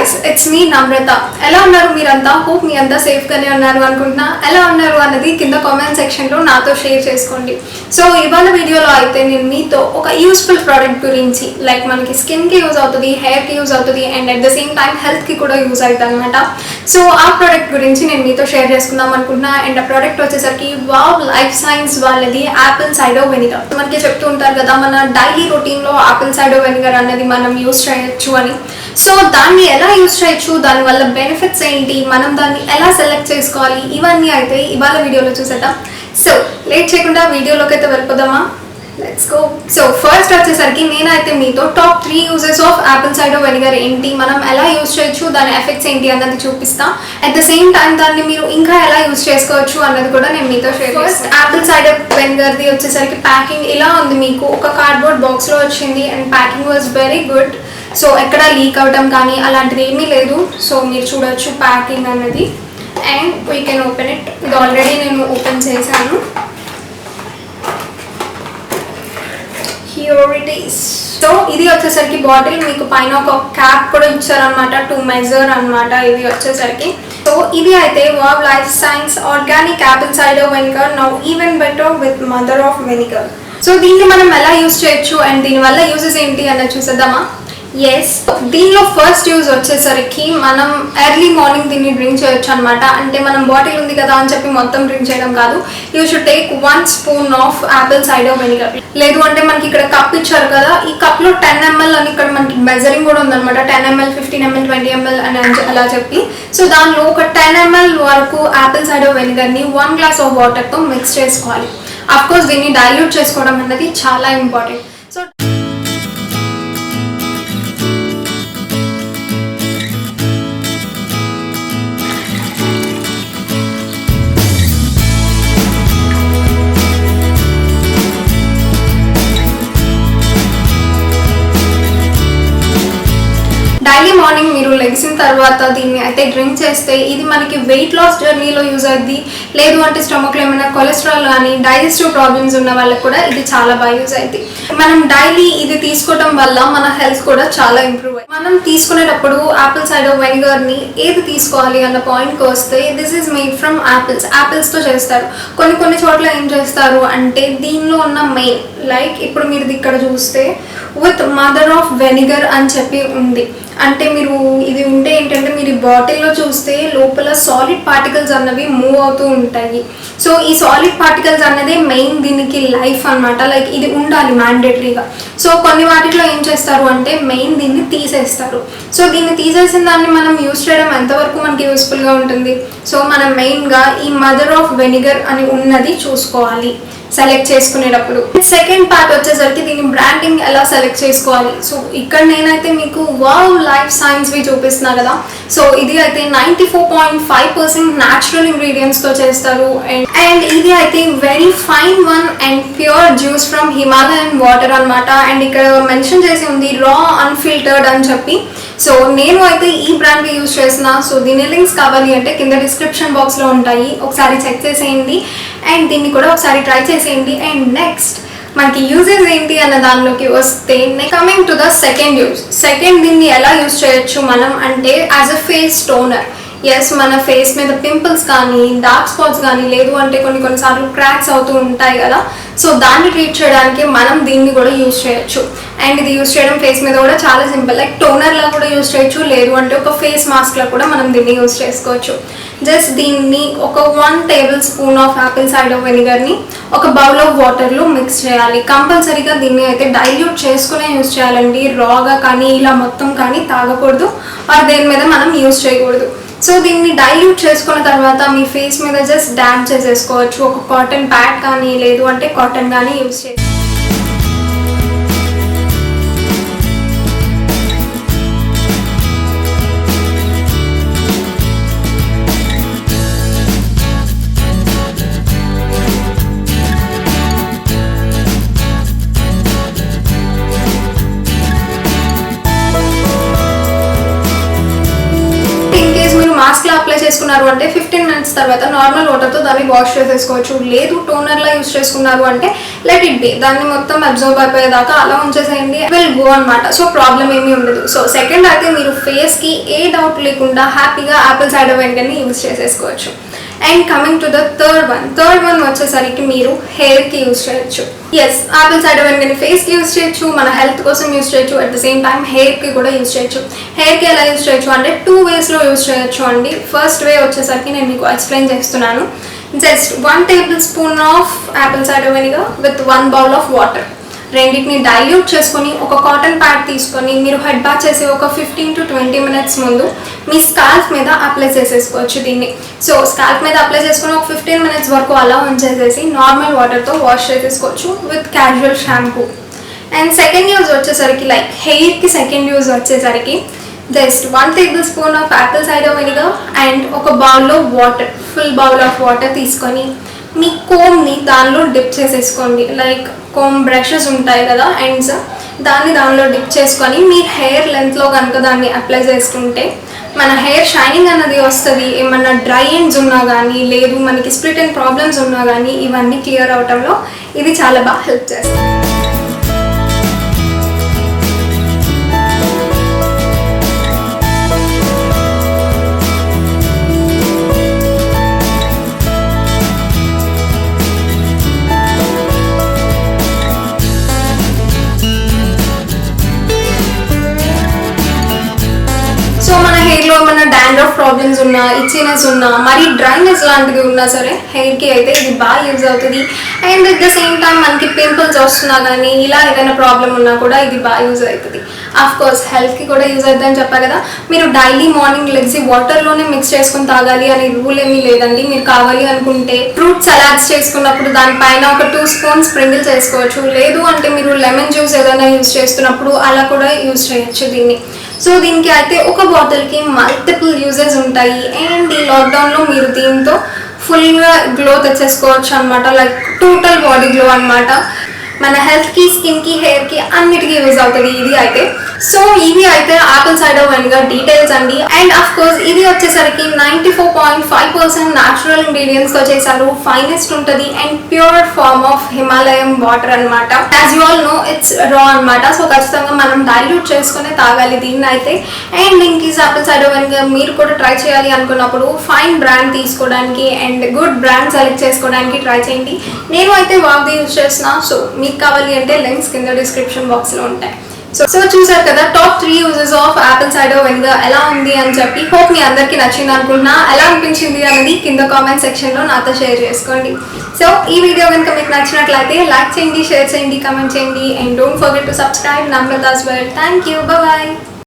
guys, it's me Namrata. ఎలా ఉన్నారు మీరంతా? హోప్ మీ అంతా సేఫ్ గానే ఉన్నారు అనుకుంటున్నా. ఎలా ఉన్నారు అన్నది కింద కామెంట్ సెక్షన్ లో నాతో షేర్ చేసుకోండి. సో ఇవాళ వీడియోలో అయితే నేను మీతో ఒక యూస్ఫుల్ ప్రోడక్ట్ గురించి లైక్ మనకి స్కిన్ కి యూజ్ అవుతుంది, హెయిర్ కి యూజ్ అవుతుంది and at the same time health కి కూడా యూజ్ అవుతుంది అనమాట. సో ఆ ప్రోడక్ట్ గురించి నేను మీతో షేర్ చేసుకుందాం అనుకుంటున్నా. అండ్ ఆ ప్రోడక్ట్ వచ్చేసరికి వావ్ లైఫ్ సైన్స్ వాళ్ళది యాపిల్ సైడర్ వెనిగర్. మనకి చెప్తూ ఉంటారు కదా మన డైలీ రొటీన్ లో యాపిల్ సైడర్ వెనిగర్ అన్నది మనం యూజ్ చేయొచ్చు అని. సో దాన్ని ఎలా యూజ్ చేయొచ్చు, దానివల్ల బెనిఫిట్స్ ఏంటి, మనం దాన్ని ఎలా సెలెక్ట్ చేసుకోవాలి, ఇవన్నీ అయితే ఇవాళ వీడియోలో చూసేద్దాం. సో లేట్ చేయకుండా వీడియోలోకి అయితే వెళ్ళిపోదామా? Let's go. సో ఫస్ట్ వచ్చేసరికి నేనైతే మీతో top 3 uses of apple cider vinegar ఏంటి, మనం ఎలా యూజ్ చేయొచ్చు, దాని ఎఫెక్ట్స్ ఏంటి అన్నది చూపిస్తా. అట్ ద సేమ్ టైం దాన్ని మీరు ఇంకా ఎలా యూజ్ చేసుకోవచ్చు అన్నది కూడా నేను మీతో షేర్ చేస్తాను. ఫస్ట్ యాపిల్ సైడర్ వెనిగర్ది వచ్చేసరికి ప్యాకింగ్ ఇలా ఉంది. మీకు ఒక కార్డ్బోర్డ్ బాక్స్లో వచ్చింది and packing was very good. So ఎక్కడ లీక్ అవడం కానీ అలాంటిది ఏమీ లేదు. సో మీరు చూడొచ్చు ప్యాకింగ్ అన్నది and we can open it. ఇది ఆల్రెడీ నేను ఓపెన్ చేశాను. Here it is. సో ఇది వచ్చేసరికి బాటిల్ మీకు పైన ఒక క్యాప్ కూడా ఇచ్చారనమాట టు మెజర్ అనమాట ఇది వచ్చేసరికి. సో ఇది అయితే wow life science organic Apple cider vinegar now even better with mother of vinegar. So దీన్ని మనం ఎలా యూజ్ చేయొచ్చు అండ్ దీనివల్ల యూజెస్ ఏంటి అన్నది చూసేద్దామా? ఎస్, దీనిలో ఫస్ట్ యూజ్ వచ్చేసరికి మనం ఎర్లీ మార్నింగ్ దీన్ని డ్రింక్ చేయొచ్చు అనమాట. అంటే మనం బాటిల్ ఉంది కదా అని చెప్పి మొత్తం డ్రింక్ చేయడం కాదు. You should take 1 spoon of apple cider vinegar. లేదు అంటే మనకి ఇక్కడ కప్ ఇచ్చారు కదా, ఈ కప్లో 10 ml అని ఇక్కడ మనకి మెజరింగ్ కూడా ఉందన్నమాట. 10 ml, 15 ml, 20 ml అని అలా చెప్పి. సో దానిలో ఒక 10 ml వరకు యాపిల్ సైడర్ వెనిగర్ని 1 గ్లాస్ ఆఫ్ వాటర్తో మిక్స్ చేసుకోవాలి. అఫ్కోర్స్ దీన్ని డైల్యూట్ చేసుకోవడం అన్నది చాలా ఇంపార్టెంట్. సో డైలీ మార్నింగ్ మీరు లెగ్సిన తర్వాత దీన్ని అయితే డ్రింక్ చేస్తే ఇది మనకి వెయిట్ లాస్ జర్నీలో యూజ్ అవుద్ది. లేదు అంటే స్టమక్లో ఏమైనా కొలెస్ట్రాల్ కానీ డైజెస్టివ్ ప్రాబ్లమ్స్ ఉన్న వాళ్ళకి కూడా ఇది చాలా బాగా యూజ్ అవుతుంది. మనం డైలీ ఇది తీసుకోవడం వల్ల మన హెల్త్ కూడా చాలా ఇంప్రూవ్ అయ్యింది. మనం తీసుకునేటప్పుడు యాపిల్ సైడర్ వెనిగర్ని ఏది తీసుకోవాలి అన్న పాయింట్కి వస్తే దిస్ ఈజ్ మేడ్ ఫ్రమ్ యాపిల్స్తో చేస్తారు. కొన్ని చోట్ల ఏం చేస్తారు అంటే దీనిలో ఉన్న మెయిన్ లైక్ ఇప్పుడు మీరు ఇక్కడ చూస్తే విత్ మదర్ ఆఫ్ వెనిగర్ అని చెప్పి ఉంది. అంటే మీరు ఇది ఉంటే ఏంటంటే మీరు ఈ బాటిల్లో చూస్తే లోపల సాలిడ్ పార్టికల్స్ అన్నవి మూవ్ అవుతూ ఉంటాయి. సో ఈ సాలిడ్ పార్టికల్స్ అన్నదే మెయిన్ దీనికి లైఫ్ అనమాట. లైక్ ఇది ఉండాలి మ్యాండేటరీగా. సో కొన్ని వాటిలో ఏం చేస్తారు అంటే మెయిన్ దీన్ని తీసేస్తారు. సో దీన్ని తీసేసిన దాన్ని మనం యూజ్ చేయడం ఎంతవరకు మనకి యూస్ఫుల్గా ఉంటుంది. సో మనం మెయిన్గా ఈ మదర్ ఆఫ్ వెనిగర్ అని ఉన్నది చూసుకోవాలి సెలెక్ట్ చేసుకునేటప్పుడు. సెకండ్ పార్ట్ వచ్చేసరికి దీని బ్రాండింగ్ ఎలా సెలెక్ట్ చేసుకోవాలి. సో ఇక్కడ నేనైతే మీకు వావ్ లైఫ్ సైన్స్వి చూపిస్తున్నా కదా. సో ఇది అయితే 94.5% న్యాచురల్ ఇంగ్రీడియంట్స్తో చేస్తారు అండ్ ఇది అయితే very fine one and pure juice from Himalayan water అనమాట. అండ్ ఇక్కడ మెన్షన్ చేసి ఉంది రా అన్ఫిల్టర్డ్ అని చెప్పి. సో నేను అయితే ఈ బ్రాండ్ యూజ్ చేసిన. సో దీని లింక్స్ కావాలి అంటే కింద డిస్క్రిప్షన్ బాక్స్లో ఉంటాయి, ఒకసారి చెక్ చేసేయండి అండ్ దీన్ని కూడా ఒకసారి ట్రై చేసేయండి. అండ్ నెక్స్ట్ మనకి యూజెస్ ఏంటి అన్న దానిలోకి వస్తే కమింగ్ టు ద సెకండ్ దీన్ని ఎలా యూజ్ చేయొచ్చు మనం అంటే as a face toner. Yes, మన ఫేస్ మీద పింపుల్స్ కానీ డార్క్ స్పాట్స్ కానీ లేదు అంటే కొన్నిసార్లు క్రాక్స్ అవుతూ ఉంటాయి కదా. సో దాన్ని ట్రీట్ చేయడానికి మనం దీన్ని కూడా యూజ్ చేయొచ్చు. అండ్ ఇది యూజ్ చేయడం ఫేస్ మీద కూడా చాలా సింపుల్. లైక్ టోనర్లా కూడా యూజ్ చేయొచ్చు, లేదు అంటే ఒక ఫేస్ మాస్క్లా కూడా మనం దీన్ని యూజ్ చేసుకోవచ్చు. జస్ట్ దీన్ని ఒక 1 tablespoon of apple cider వెనిగర్ని ఒక బౌల్ ఆఫ్ వాటర్లో మిక్స్ చేయాలి. కంపల్సరీగా దీన్ని అయితే డైల్యూట్ చేసుకునే యూజ్ చేయాలండి. రాగా కానీ ఇలా మొత్తం కానీ తాగకూడదు ఆర్ దేని మీద మనం యూజ్ చేయకూడదు. సో దీన్ని డైల్యూట్ చేసుకున్న తర్వాత మీ ఫేస్ మీద జస్ట్ డ్యామ్ చేసేసుకోవచ్చు. ఒక కాటన్ ప్యాడ్ కానీ లేదు అంటే కాటన్ కానీ యూజ్ చేసి మాస్క్లా అప్లై చేసుకున్నారు అంటే 15 minutes తర్వాత నార్మల్ వాటర్తో దాన్ని వాష్ చేసేసుకోవచ్చు. లేదు టోనర్లా యూస్ చేసుకున్నారు అంటే లెట్ ఇట్ బి, దాన్ని మొత్తం అబ్జర్వ్ అయిపోయేదాకా అలా ఉంచేసేయండి, విల్ గో అనమాట. సో ప్రాబ్లం ఏమీ ఉండదు. సో సెకండ్ అయితే మీరు ఫేస్కి ఏ డౌట్ లేకుండా హ్యాపీగా యాపిల్ సైడర్ వెనిగర్ని యూస్ చేసేసుకోవచ్చు. And coming to the third one వచ్చేసరికి మీరు హెయిర్కి యూస్ చేయొచ్చు. ఎస్, యాపిల్ సైడర్ వెనిగర్ని ఫేస్కి యూస్ చేయొచ్చు, మన హెల్త్ కోసం యూస్ చేయొచ్చు, అట్ ద సేమ్ టైం హెయిర్కి కూడా యూస్ చేయొచ్చు. హెయిర్కి ఎలా యూస్ చేయొచ్చు అంటే 2 waysలో యూస్ చేయొచ్చు అండి. ఫస్ట్ వే వచ్చేసరికి నేను మీకు ఎక్స్ప్లెయిన్ చేస్తున్నాను. Just 1 tablespoon of apple cider vinegar with 1 bowl of water, రెండింటిని డైల్యూట్ చేసుకొని ఒక కాటన్ ప్యాడ్ తీసుకొని మీరు హెడ్ బాత్ చేసి ఒక 15 to 20 minutes ముందు మీ స్కాల్ప్ మీద అప్లై చేసేసుకోవచ్చు దీన్ని. సో స్కాల్ప్ మీద అప్లై చేసుకొని ఒక 15 minutes వరకు అలా ఉంచేసేసి నార్మల్ వాటర్తో వాష్ చేసేసుకోవచ్చు with casual shampoo. And second use వచ్చేసరికి లైక్ హెయిర్కి సెకండ్ యూజ్ వచ్చేసరికి just 1 tablespoon of apple cider vinegar and ఒక బౌల్లో water, full bowl of water తీసుకొని మీ కోమ్ని దానిలో డిప్ చేసేసుకోండి. లైక్ కోమ్ బ్రషెస్ ఉంటాయి కదా ఎండ్స్, దానిలో డిప్ చేసుకొని మీ హెయిర్ లెంత్లో కనుక దాన్ని అప్లై చేసుకుంటే మన హెయిర్ షైనింగ్ అన్నది వస్తుంది. ఏమన్నా డ్రై ఎండ్స్ ఉన్నా కానీ, లేదు మనకి స్ప్లిట్ అండ్ ప్రాబ్లమ్స్ ఉన్నా కానీ ఇవన్నీ క్లియర్ అవటంలో ఇది చాలా బాగా హెల్ప్ చేస్తుంది. సో మన హెయిర్లో ఏమైనా డాండ్రఫ్ ప్రాబ్లమ్స్ ఉన్నా, ఇచ్చినెస్ ఉన్నా, మరి డ్రైనెస్ లాంటిది ఉన్నా సరే హెయిర్కి అయితే ఇది బాగా యూజ్ అవుతుంది. And at the same time మనకి పింపుల్స్ వస్తున్నా కానీ ఇలా ఏదైనా ప్రాబ్లం ఉన్నా కూడా ఇది బాగా యూజ్ అవుతుంది. ఆఫ్ కోర్స్ హెల్త్కి కూడా యూజ్ అవుతుందని చెప్పారు కదా. మీరు డైలీ మార్నింగ్ లెగ్సి వాటర్లోనే మిక్స్ చేసుకుని తాగాలి అని రూల్ ఏమీ లేదండి. మీరు కావాలి అనుకుంటే ఫ్రూట్ సలాడ్స్ చేసుకున్నప్పుడు దానిపైన ఒక 2 spoons స్ప్రింకిల్ చేసుకోవచ్చు. లేదు అంటే మీరు లెమన్ జ్యూస్ ఏదైనా యూజ్ చేస్తున్నప్పుడు అలా కూడా యూజ్ చేయొచ్చు దీన్ని. సో దీనికి అయితే ఒక బాటిల్కి మల్టిపుల్ యూజెస్ ఉంటాయి. అండ్ ఈ లాక్డౌన్లో మీరు దీంతో ఫుల్గా గ్లో తెచ్చేసుకోవచ్చు అనమాట. లైక్ టోటల్ బాడీ గ్లో అనమాట. మన హెల్త్కి, స్కిన్కి, హెయిర్కి అన్నిటికీ యూజ్ అవుతుంది ఇది అయితే. సో ఇవి అయితే యాపిల్ సైడర్ వెనిగర్ డీటెయిల్స్ అండి. అండ్ ఆఫ్ కోర్స్ ఇది వచ్చేసరికి 94.5% న్యాచురల్ ఇంగ్రీడియంట్స్తో చేశారు. ఫైనెస్ట్ ఉంటుంది and pure form of Himalayan water అనమాట. As you all know it's raw అనమాట. సో ఖచ్చితంగా మనం డైల్యూట్ చేసుకునే తాగాలి దీన్ని అయితే. అండ్ ఇంకీస్ యాపిల్ సైడర్ వెనిగర్ మీరు కూడా ట్రై చేయాలి అనుకున్నప్పుడు ఫైన్ బ్రాండ్ తీసుకోవడానికి అండ్ గుడ్ బ్రాండ్ సెలెక్ట్ చేసుకోవడానికి ట్రై చేయండి. నేను అయితే వాగ్ది యూజ్ చేసిన. సో మీకు కావాలి అంటే లింక్స్ కింద డిస్క్రిప్షన్ బాక్స్లో ఉంటాయి. సో చూసారు కదా top 3 uses of apple cider vinegar ఎలా ఉంది అని చెప్పి. హోప్ మీ అందరికీ నచ్చింది అనుకుంటున్నా. ఎలా అనిపించింది అనేది కింద కామెంట్ సెక్షన్లో నాతో షేర్ చేసుకోండి. సో ఈ వీడియో కనుక మీకు నచ్చినట్లయితే లైక్ చేయండి, షేర్ చేయండి, కామెంట్ చేయండి. And don't forget to subscribe Namrata's world. Thank you, bye.